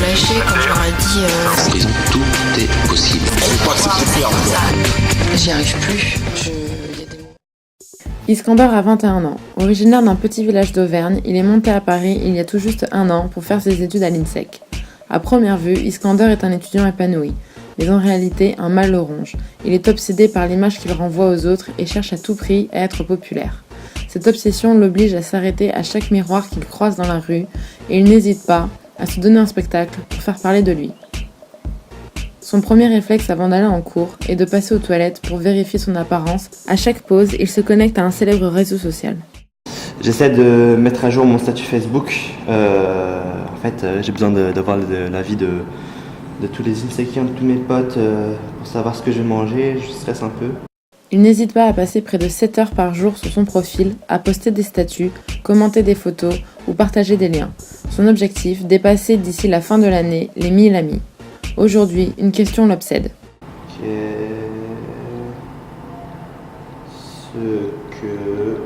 relâchés quand je leur ai dit En prison, tout est possible. Je crois que c'est super. j'y arrive plus. Il y a des mots. Iskander a 21 ans. Originaire d'un petit village d'Auvergne, il est monté à Paris il y a tout juste un an pour faire ses études à l'INSEC. À première vue, Iskander est un étudiant épanoui, mais en réalité, un mal le ronge. Il est obsédé par l'image qu'il renvoie aux autres et cherche à tout prix à être populaire. Cette obsession l'oblige à s'arrêter à chaque miroir qu'il croise dans la rue et il n'hésite pas à se donner un spectacle pour faire parler de lui. Son premier réflexe avant d'aller en cours est de passer aux toilettes pour vérifier son apparence. À chaque pause, il se connecte à un célèbre réseau social. J'essaie de mettre à jour mon statut Facebook. J'ai besoin d'avoir l'avis de tous les INSECiens, de tous mes potes, pour savoir ce que je vais manger. Je stresse un peu. Il n'hésite pas à passer près de 7 heures par jour sur son profil, à poster des statuts, commenter des photos ou partager des liens. Son objectif, dépasser d'ici la fin de l'année les 1000 amis. Aujourd'hui, une question l'obsède. Qu'est-ce que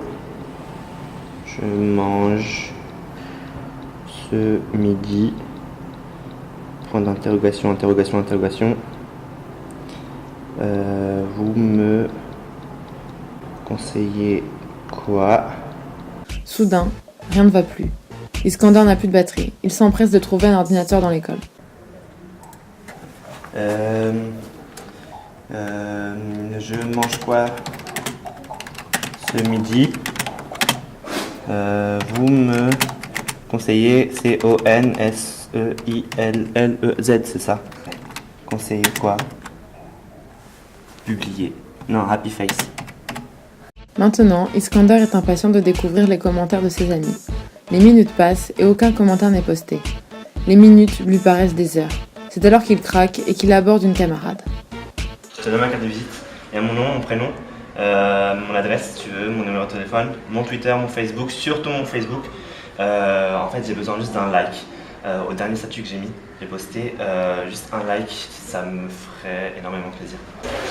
je mange ce midi? Point d'interrogation, interrogation, interrogation. Vous me conseillez quoi? Soudain, rien ne va plus. Iskander n'a plus de batterie. Il s'empresse de trouver un ordinateur dans l'école. Je mange quoi ce midi? Vous me conseillez Conseillez, c'est ça? Conseillez quoi? Publier. Non, happy face. Maintenant, Iskander est impatient de découvrir les commentaires de ses amis. Les minutes passent et aucun commentaire n'est posté. Les minutes lui paraissent des heures. C'est alors qu'il craque et qu'il aborde une camarade. Je te donne ma carte de visite. Il y a mon nom, mon prénom, mon adresse si tu veux, mon numéro de téléphone, mon Twitter, mon Facebook, surtout mon Facebook. En fait, j'ai besoin juste d'un like. Au dernier statut que j'ai mis, j'ai posté juste un like, ça me ferait énormément plaisir.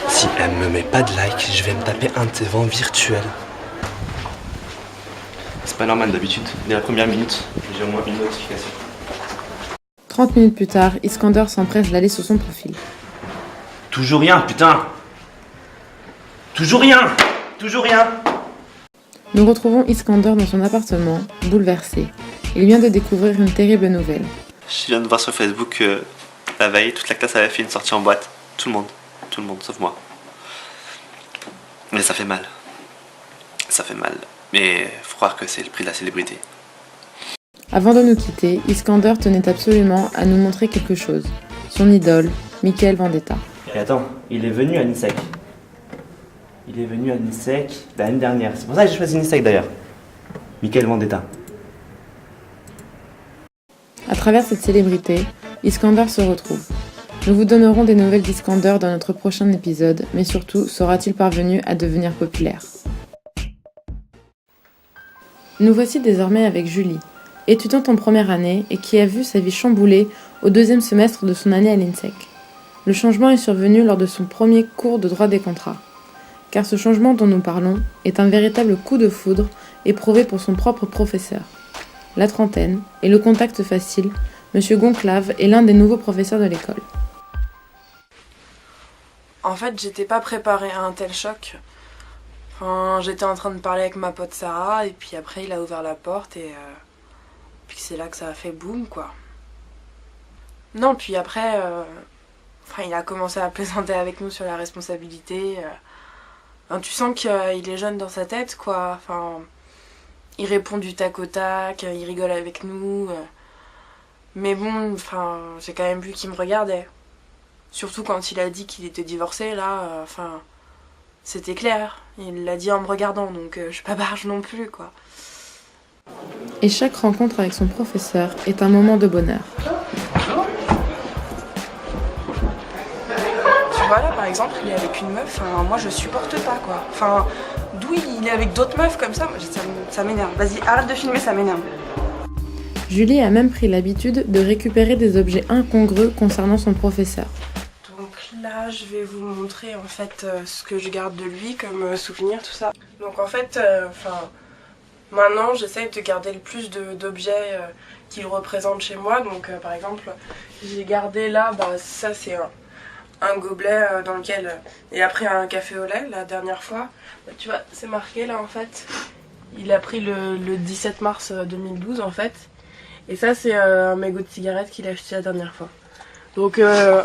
Si elle me met pas de like, je vais me taper un de tes vents virtuels. C'est pas normal d'habitude, dès la première minute, j'ai au moins une notification. 30 minutes plus tard, Iskander s'empresse d'aller sur son profil. Toujours rien, putain! Toujours rien! Toujours rien! Nous retrouvons Iskander dans son appartement, bouleversé. Il vient de découvrir une terrible nouvelle. Je viens de voir sur Facebook que la veille, toute la classe avait fait une sortie en boîte. Tout le monde, sauf moi. Mais ça fait mal. Ça fait mal. Mais faut croire que c'est le prix de la célébrité. Avant de nous quitter, Iskander tenait absolument à nous montrer quelque chose. Son idole, Mickaël Vendetta. Et attends, il est venu à l'INSEC. Il est venu à l'INSEC l'année dernière. C'est pour ça que j'ai choisi l'INSEC d'ailleurs. Mickaël Vendetta. À travers cette célébrité, Iskander se retrouve. Nous vous donnerons des nouvelles d'Iskander dans notre prochain épisode, mais surtout, sera-t-il parvenu à devenir populaire? Nous voici désormais avec Julie, étudiante en première année et qui a vu sa vie chamboulée au deuxième semestre de son année à l'INSEC. Le changement est survenu lors de son premier cours de droit des contrats. Car ce changement dont nous parlons est un véritable coup de foudre éprouvé pour son propre professeur. La trentaine et le contact facile, Monsieur Gonclave est l'un des nouveaux professeurs de l'école. En fait, j'étais pas préparée à un tel choc. Enfin, j'étais en train de parler avec ma pote Sarah, et puis après il a ouvert la porte, et puis c'est là que ça a fait boum, quoi. Non, puis après, il a commencé à plaisanter avec nous sur la responsabilité. Tu sens qu'il est jeune dans sa tête, quoi. Enfin, il répond du tac au tac, il rigole avec nous. Mais bon, j'ai quand même vu qu'il me regardait. Surtout quand il a dit qu'il était divorcé, là, c'était clair. Il l'a dit en me regardant, donc je suis pas barge non plus, quoi. Et chaque rencontre avec son professeur est un moment de bonheur. Tu vois, là, par exemple, il est avec une meuf, moi je supporte pas, quoi. D'où il est avec d'autres meufs comme ça, ça m'énerve. Vas-y, arrête de filmer, ça m'énerve. Julie a même pris l'habitude de récupérer des objets incongrus concernant son professeur. Donc là, je vais vous montrer en fait ce que je garde de lui comme souvenir, tout ça. Donc en fait, maintenant j'essaye de garder le plus d'objets qui le représentent chez moi. Donc par exemple, j'ai gardé là, ça c'est un gobelet dans lequel... Et après un café au lait, la dernière fois. Tu vois, c'est marqué là en fait. Il a pris le 17 mars 2012 en fait. Et ça c'est un mégot de cigarette qu'il a acheté la dernière fois. Donc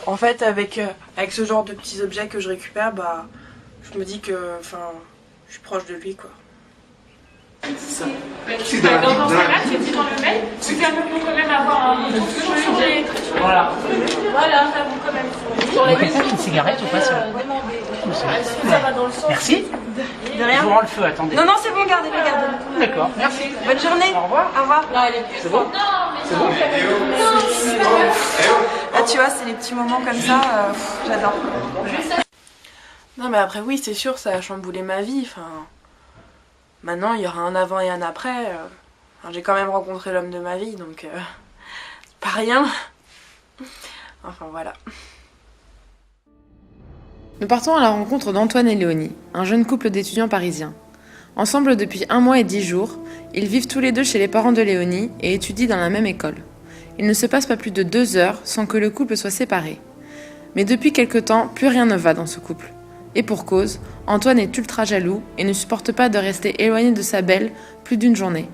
en fait avec ce genre de petits objets que je récupère, je me dis que je suis proche de lui quoi. Dans ce cas-là, tu dis dans le mail, nous allons quand même avoir un toujours sur les... Voilà, ça vous quand même sur les... Vous faites ça, une cigarette ou pas ça? Ça va dans le sens. Merci. De rien. Je vous rends le feu, attendez. Non, c'est bon, gardez-le. D'accord, merci. Bonne journée. Au revoir. Au revoir. C'est bon? Là, tu vois, c'est les petits moments comme ça, j'adore. Non, mais après, oui, c'est sûr, ça a chamboulé ma vie. Maintenant, il y aura un avant et un après. J'ai quand même rencontré l'homme de ma vie, donc pas rien. Enfin, voilà. Nous partons à la rencontre d'Antoine et Léonie, un jeune couple d'étudiants parisiens. Ensemble depuis 1 mois et 10 jours, ils vivent tous les deux chez les parents de Léonie et étudient dans la même école. Il ne se passe pas plus de 2 heures sans que le couple soit séparé. Mais depuis quelque temps, plus rien ne va dans ce couple. Et pour cause, Antoine est ultra jaloux et ne supporte pas de rester éloigné de sa belle plus d'une journée.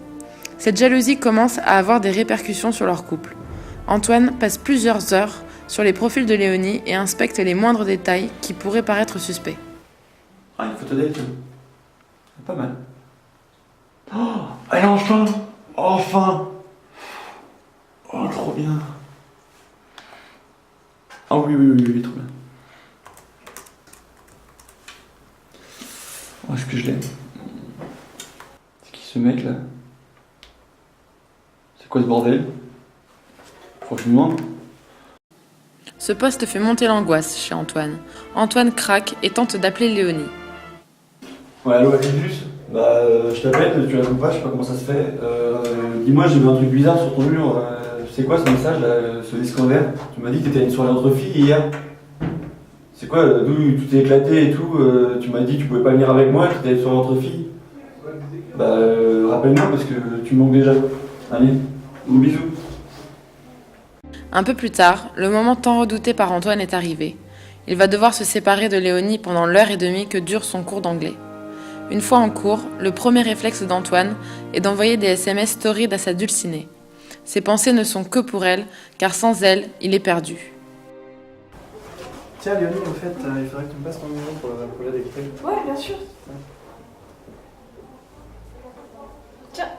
Cette jalousie commence à avoir des répercussions sur leur couple. Antoine passe plusieurs heures sur les profils de Léonie et inspecte les moindres détails qui pourraient paraître suspects. Ah, une photo d'elle, pas mal. Oh, allez, enfin! Enfin! Oh, trop bien! Ah oui, trop bien. Oh, est-ce que je l'aime? C'est qui ce mec là? C'est quoi ce bordel? Faut que je lui demande. Ce poste fait monter l'angoisse chez Antoine. Antoine craque et tente d'appeler Léonie. Ouais, allô, Alexis? Je t'appelle, tu réponds pas, je sais pas comment ça se fait. Dis-moi, j'ai vu un truc bizarre sur ton mur. C'est quoi ce message là, ce disque en vert? Tu m'as dit que t'étais à une soirée entre filles hier. C'est quoi, d'où tout est éclaté et tout, tu m'as dit que tu pouvais pas venir avec moi, que t'étais à une soirée entre filles. Rappelle-moi parce que tu me manques déjà. Allez, gros bisous. Un peu plus tard, le moment tant redouté par Antoine est arrivé. Il va devoir se séparer de Léonie pendant l'heure et demie que dure son cours d'anglais. Une fois en cours, le premier réflexe d'Antoine est d'envoyer des SMS torrides à sa dulcinée. Ses pensées ne sont que pour elle, car sans elle, il est perdu. Tiens Léonie, en fait, il faudrait que tu me passes ton numéro pour l'aide avec elle. Ouais, bien sûr. Tiens.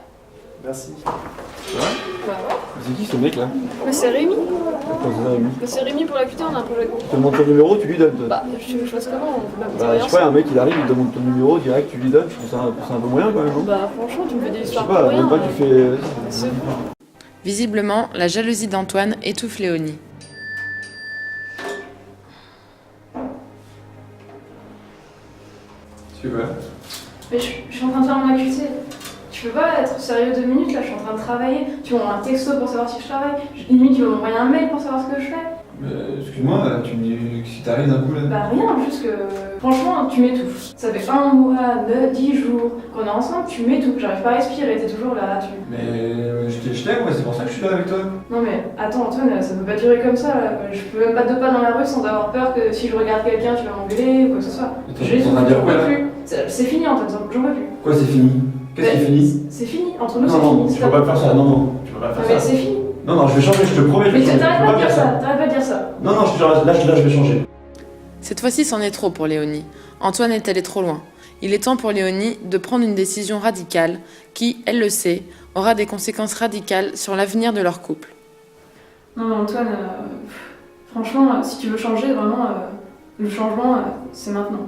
Merci. Ça va? Bah ouais. C'est qui ce mec là? Mais c'est Rémi. Comment ça, Rémi? C'est Rémi pour la QT, on a un projet. Tu te demandes ton numéro, tu lui donnes. Toi. Tu veux que je fasse comment? Je sais pas, un mec il arrive, il te demande ton numéro, direct, tu lui donnes, je trouve ça un peu moyen quand même. Non? Franchement, tu me fais des Je sais histoires pas, pour rien. même pas tu fais. C'est bon. Visiblement, la jalousie d'Antoine étouffe Léonie. Tu vois? Mais je suis en train de faire mon AQT. Tu peux pas être sérieux 2 minutes là, je suis en train de travailler. Tu m'envoies un texto pour savoir si je travaille. Limite, tu vas m'envoyer un mail pour savoir ce que je fais. Excuse-moi, tu me dis que si t'arrives d'un coup là. Bah rien, juste que franchement tu m'étouffes. Ça fait 1 mois, 10 jours qu'on est ensemble, tu m'étouffes, j'arrive pas à respirer, t'es toujours là, tu... Mais je t'aime, ouais, c'est pour ça que je suis là avec toi. Non mais attends Antoine, ça peut pas durer comme ça là. Je peux même pas te pas dans la rue sans avoir peur que si je regarde quelqu'un tu vas m'engueuler ou quoi que ce soit. T'es en train de dire quoi là? C'est fini Antoine, j'en peux plus. Quoi c'est fini? Qu'est-ce qui est fini? C'est fini, entre nous c'est Non, fini. tu peux pas faire ça, non, tu peux pas Non faire mais ça. c'est fini. Non, je vais changer, je te promets, je Mais vais changer. t'arrêtes Tu peux pas de dire faire ça, t'arrêtes pas de dire ça. Non, là, je vais changer. Cette fois-ci, c'en est trop pour Léonie. Antoine est allé trop loin. Il est temps pour Léonie de prendre une décision radicale qui, elle le sait, aura des conséquences radicales sur l'avenir de leur couple. Non mais Antoine, franchement, si tu veux changer, vraiment, le changement, c'est maintenant.